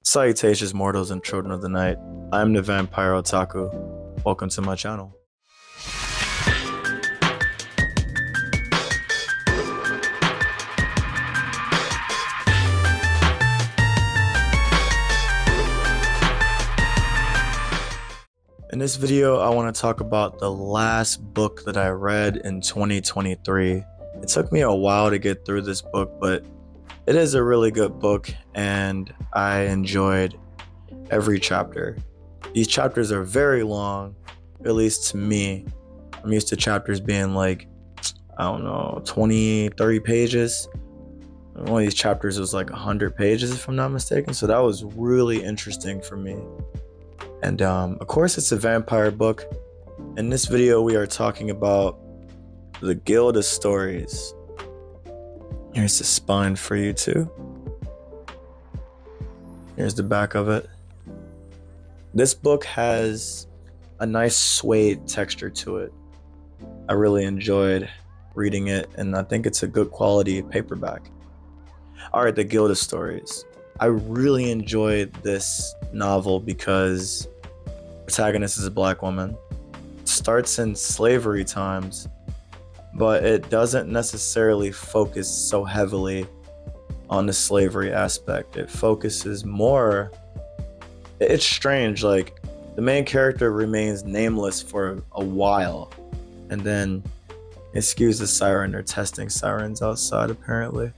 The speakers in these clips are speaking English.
Salutations, mortals and children of the night. I'm the Vampire Otaku. Welcome to my channel. In this video, I want to talk about the last book that I read in 2023. It took me a while to get through this book, but it is a really good book and I enjoyed every chapter. These chapters are very long, at least to me. I'm used to chapters being like, 20, 30 pages. One of these chapters was like 100 pages, if I'm not mistaken. So that was really interesting for me. And of course, it's a vampire book. In this video, we are talking about the Gilda Stories. Here's the spine for you too. Here's the back of it. This book has a nice suede texture to it. I really enjoyed reading it, and I think it's a good quality paperback. All right, the Gilda Stories. I really enjoyed this novel because the protagonist is a black woman. It starts in slavery times, but it doesn't necessarily focus so heavily on the slavery aspect. It focuses more. It's strange, like the main character remains nameless for a while, and then excuse the siren, they're testing sirens outside apparently.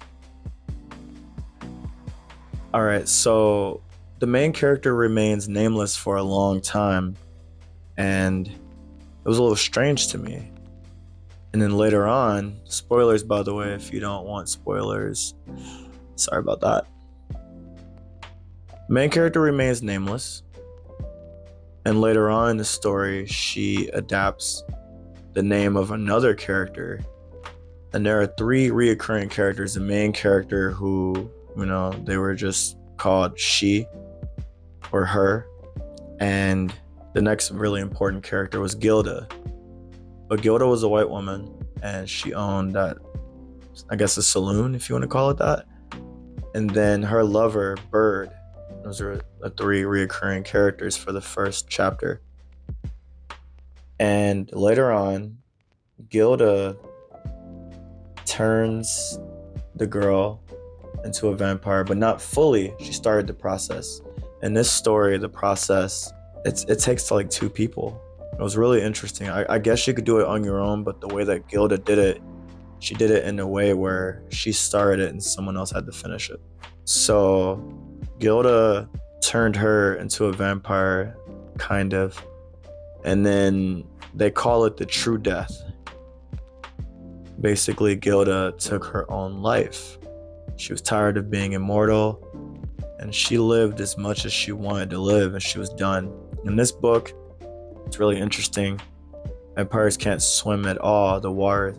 Alright, so the main character remains nameless for a long time, and it was a little strange to me. And then later on, spoilers by the way, if you don't want spoilers, sorry about that. Main character remains nameless, and later on in the story, she adapts the name of another character. And there are three reoccurring characters. The main character who, they were just called she or her. And the next really important character was Gilda. But Gilda was a white woman, and she owned that, I guess, a saloon, if you want to call it that. And then her lover, Bird. Those are the three reoccurring characters for the first chapter. And later on, Gilda turns the girl into a vampire, but not fully. She started the process. In this story, the process, it takes like two people. It was really interesting. I guess you could do it on your own, but the way that Gilda did it, she did it in a way where she started it and someone else had to finish it. So Gilda turned her into a vampire, kind of, and then they call it the true death. Basically, Gilda took her own life. She was tired of being immortal, and she lived as much as she wanted to live, and she was done. In this book, it's really interesting. Vampires can't swim at all. The water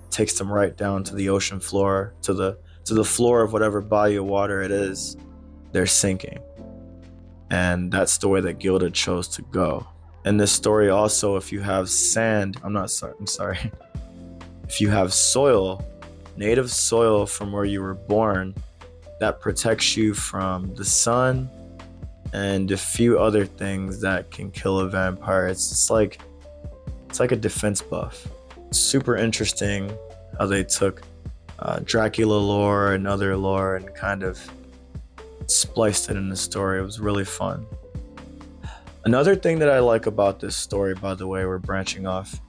takes them right down to the ocean floor, to the floor of whatever body of water it is. They're sinking, and that's the way that Gilda chose to go. In this story, also, if you have sand, I'm sorry. If you have soil, native soil from where you were born, that protects you from the sun and a few other things that can kill a vampire. It's like a defense buff. It's super interesting how they took Dracula lore and other lore and kind of spliced it in the story. It was really fun. Another thing that I like about this story, by the way, we're branching off.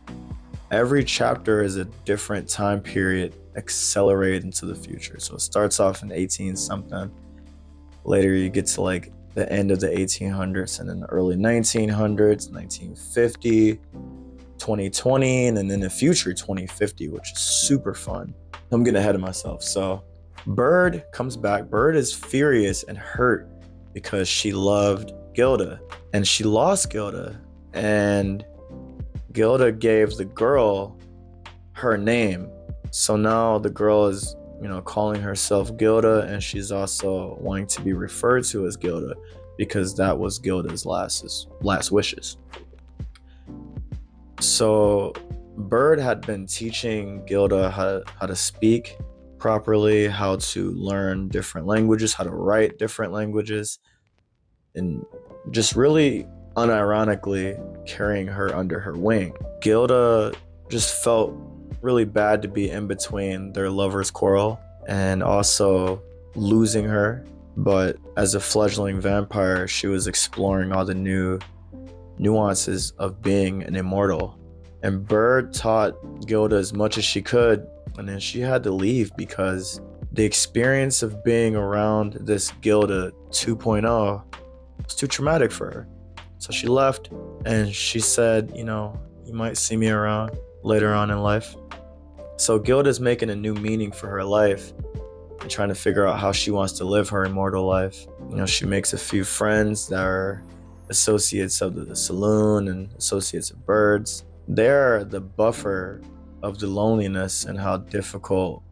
Every chapter is a different time period accelerated into the future. So it starts off in 18 something. Later you get to like the end of the 1800s, and then the early 1900s, 1950, 2020, and then in the future 2050, which is super fun. I'm getting ahead of myself. So Bird comes back. Bird is furious and hurt because she loved Gilda and she lost Gilda, and Gilda gave the girl her name. So now the girl is, calling herself Gilda, and she's also wanting to be referred to as Gilda because that was Gilda's last wishes. So Bird had been teaching Gilda how to speak properly, how to learn different languages, how to write different languages. and just really unironically carrying her under her wing. Gilda just felt really bad to be in between their lovers' quarrel and also losing her. But as a fledgling vampire, she was exploring all the new nuances of being an immortal. And Bird taught Gilda as much as she could, and then she had to leave because the experience of being around this Gilda 2.0 was too traumatic for her. So she left, and she said, you know, you might see me around later on in life. So Gilda's making a new meaning for her life and trying to figure out how she wants to live her immortal life. You know, she makes a few friends that are associates of the saloon and associates of Birds. They're the buffer of the loneliness and how difficult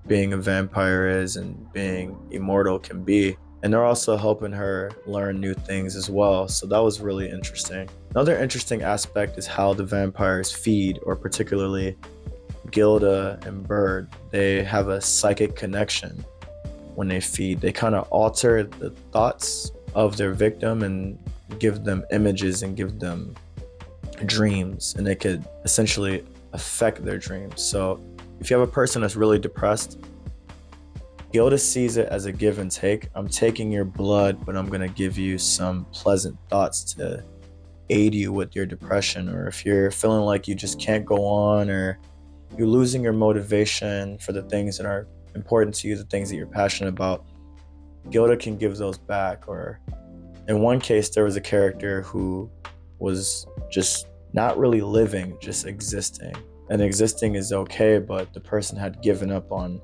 being a vampire is and being immortal can be. And they're also helping her learn new things as well. So that was really interesting. Another interesting aspect is how the vampires feed, or particularly Gilda and Bird. They have a psychic connection when they feed. They kind of alter the thoughts of their victim and give them images and give them dreams, and they could essentially affect their dreams. So if you have a person that's really depressed, Gilda sees it as a give and take. I'm taking your blood, but I'm going to give you some pleasant thoughts to aid you with your depression. Or if you're feeling like you just can't go on, or you're losing your motivation for the things that are important to you, the things that you're passionate about, Gilda can give those back. Or in one case, there was a character who was just not really living, just existing. And existing is okay, but the person had given up on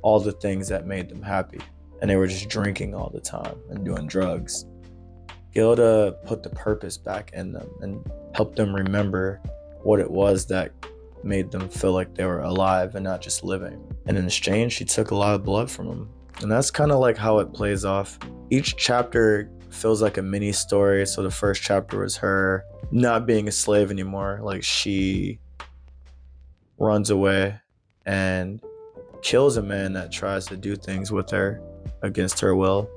all the things that made them happy, and they were just drinking all the time and doing drugs. Gilda put the purpose back in them and helped them remember what it was that made them feel like they were alive and not just living. And in exchange, she took a lot of blood from them. And that's kind of like how it plays off. Each chapter feels like a mini story. So the first chapter was her not being a slave anymore. Like, she runs away and kills a man that tries to do things with her against her will.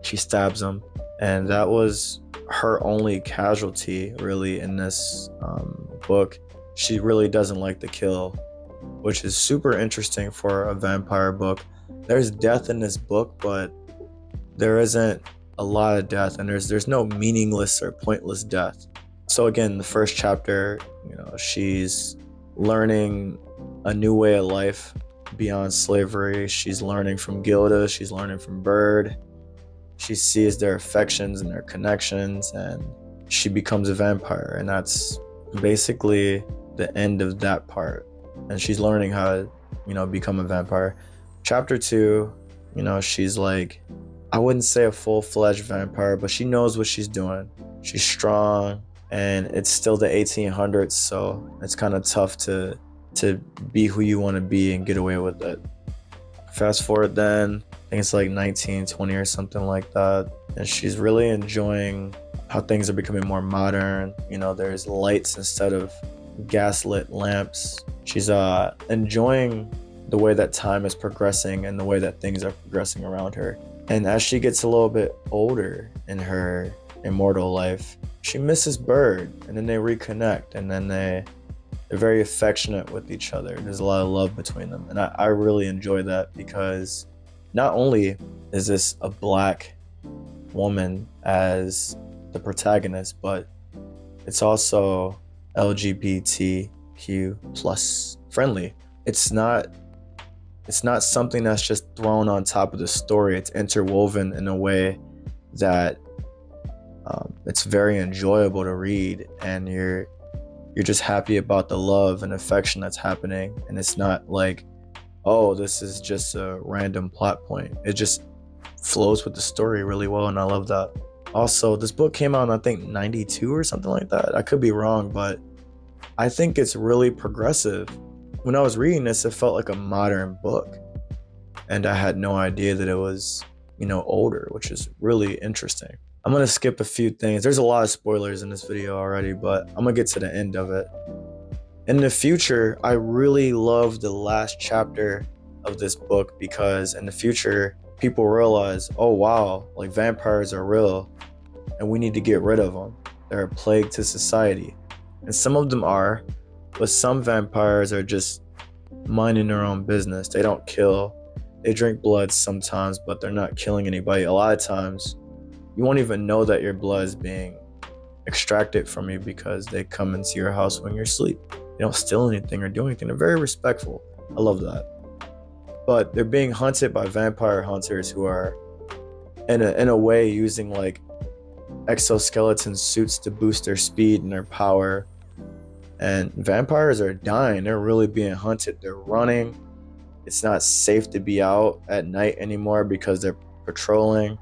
She stabs him, and that was her only casualty really in this book. She really doesn't like to kill, which is super interesting for a vampire book. There's death in this book, but there isn't a lot of death, and there's no meaningless or pointless death. So again, the first chapter, you know, she's learning a new way of life beyond slavery. She's learning from Gilda, she's learning from Bird. She sees their affections and their connections, and she becomes a vampire, and that's basically the end of that part. And she's learning how to, you know, become a vampire. Chapter 2, you know, she's like, I wouldn't say a full-fledged vampire, but she knows what she's doing. She's strong, and it's still the 1800s, so it's kind of tough to be who you want to be and get away with it. Fast forward then, I think it's like 1920 or something like that, and she's really enjoying how things are becoming more modern. You know, there's lights instead of gaslit lamps. She's enjoying the way that time is progressing and the way that things are progressing around her. And as she gets a little bit older in her immortal life, she misses Bird, and then they reconnect, and then they're very affectionate with each other. There's a lot of love between them, and I really enjoy that, because not only is this a black woman as the protagonist, but it's also LGBTQ plus friendly. It's not something that's just thrown on top of the story. It's interwoven in a way that it's very enjoyable to read, and you're just happy about the love and affection that's happening. And it's not like, oh, this is just a random plot point. It just flows with the story really well, and I love that. Also, this book came out in, I think, 92 or something like that. I could be wrong, but I think it's really progressive. When I was reading this, it felt like a modern book, and I had no idea that it was, you know, older, which is really interesting. I'm gonna skip a few things. There's a lot of spoilers in this video already, but I'm gonna get to the end of it. In the future, I really love the last chapter of this book, because in the future, people realize, oh wow, like vampires are real. and we need to get rid of them. They're a plague to society. And some of them are, but some vampires are just minding their own business. They don't kill. They drink blood sometimes, but they're not killing anybody. A lot of times, you won't even know that your blood is being extracted from you because they come into your house when you're asleep. They don't steal anything or do anything. They're very respectful. I love that. But they're being hunted by vampire hunters who are, in a way, using like exoskeleton suits to boost their speed and their power. And vampires are dying. They're really being hunted. They're running. It's not safe to be out at night anymore because they're patrolling.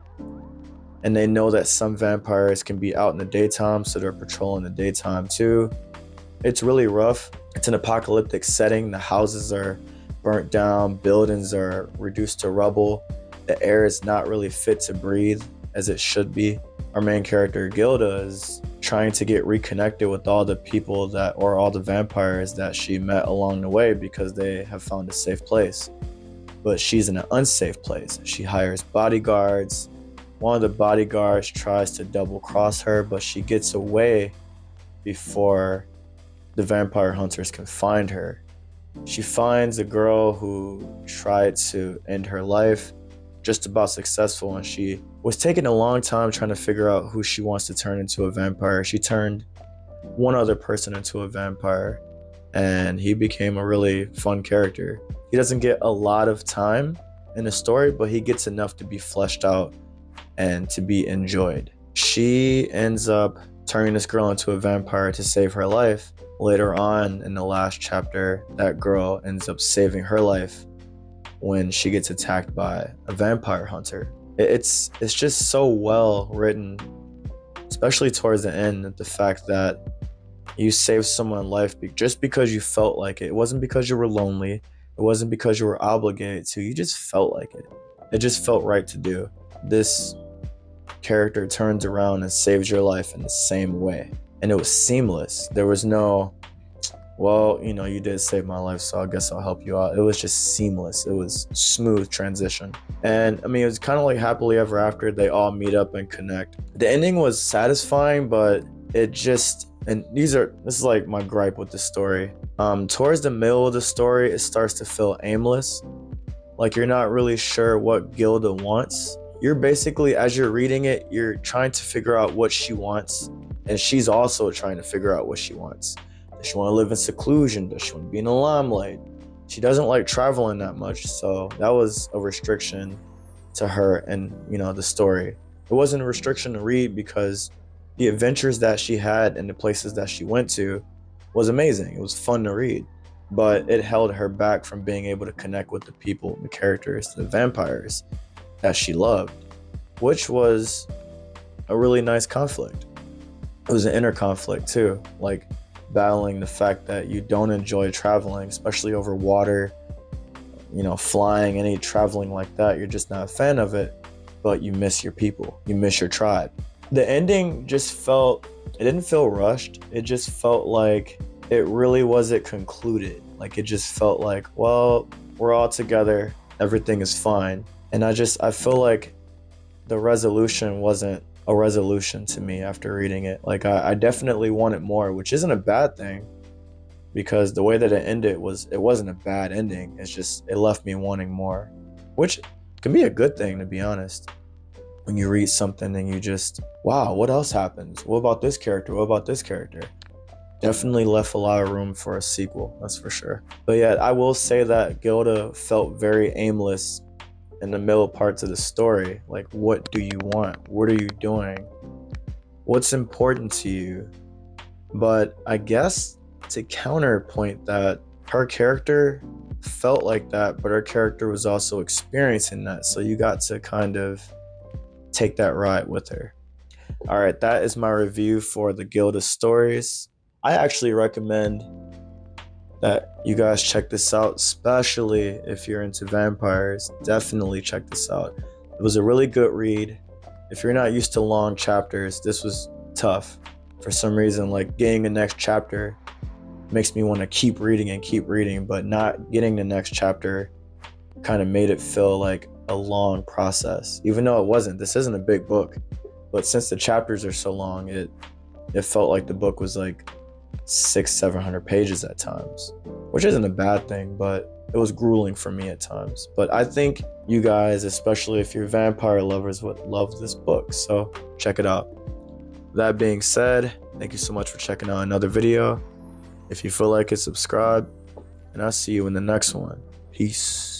And they know that some vampires can be out in the daytime, so they're patrolling the daytime too. It's really rough. It's an apocalyptic setting. The houses are burnt down. Buildings are reduced to rubble. The air is not really fit to breathe as it should be. Our main character, Gilda, is trying to get reconnected with all the people all the vampires that she met along the way because they have found a safe place. But she's in an unsafe place. She hires bodyguards. One of the bodyguards tries to double cross her, but she gets away before the vampire hunters can find her. She finds a girl who tried to end her life, just about successful, and she was taking a long time trying to figure out who she wants to turn into a vampire. She turned one other person into a vampire, and he became a really fun character. He doesn't get a lot of time in the story, but he gets enough to be fleshed out and to be enjoyed. She ends up turning this girl into a vampire to save her life. Later on in the last chapter, that girl ends up saving her life when she gets attacked by a vampire hunter. It's just so well written, especially towards the end, the fact that you saved someone's life just because you felt like it. It wasn't because you were lonely. It wasn't because you were obligated to. You just felt like it. It just felt right to do. This character turns around and saves your life in the same way. And it was seamless. There was no, well, you did save my life, so I guess I'll help you out. It was just seamless. It was smooth transition. And it was kind of like happily ever after. They all meet up and connect. The ending was satisfying, but it just, this is like my gripe with the story. Towards the middle of the story, it starts to feel aimless. Like you're not really sure what Gilda wants. You're basically, as you're reading it, you're trying to figure out what she wants. And she's also trying to figure out what she wants. Does she want to live in seclusion? Does she want to be in the limelight? She doesn't like traveling that much, so that was a restriction to her and, the story. It wasn't a restriction to read because the adventures that she had and the places that she went to was amazing. It was fun to read, but it held her back from being able to connect with the people, the characters, the vampires that she loved, which was a really nice conflict. It was an inner conflict too, like battling the fact that you don't enjoy traveling, especially over water, flying, any traveling like that. You're just not a fan of it, but you miss your people, you miss your tribe. The ending it didn't feel rushed. It just felt like it really wasn't concluded. Like it just felt like, well, we're all together, everything is fine. And I feel like the resolution wasn't a resolution to me after reading it. Like I definitely wanted more, which isn't a bad thing, because the way that it ended it wasn't a bad ending. It's just, it left me wanting more, which can be a good thing, to be honest. When you read something and you just, wow, what else happens? What about this character? What about this character? Definitely left a lot of room for a sequel, that's for sure. But yeah, I will say that Gilda felt very aimless in the middle parts of the story. Like, what do you want? What are you doing? What's important to you? But I guess to counterpoint that, her character felt like that, but her character was also experiencing that. So you got to kind of take that ride with her. All right, that is my review for the Gilda Stories. I actually recommend that you guys check this out, especially if you're into vampires. Definitely check this out. It was a really good read. If you're not used to long chapters, this was tough. For some reason, like getting the next chapter makes me want to keep reading, but not getting the next chapter kind of made it feel like a long process, even though it wasn't. This isn't a big book. But since the chapters are so long, it felt like the book was like 600-700 pages at times, which isn't a bad thing, but it was grueling for me at times. But I think you guys, especially if you're vampire lovers, would love this book, so check it out. That being said, thank you so much for checking out another video. If you feel like it, subscribe, and I'll see you in the next one. Peace.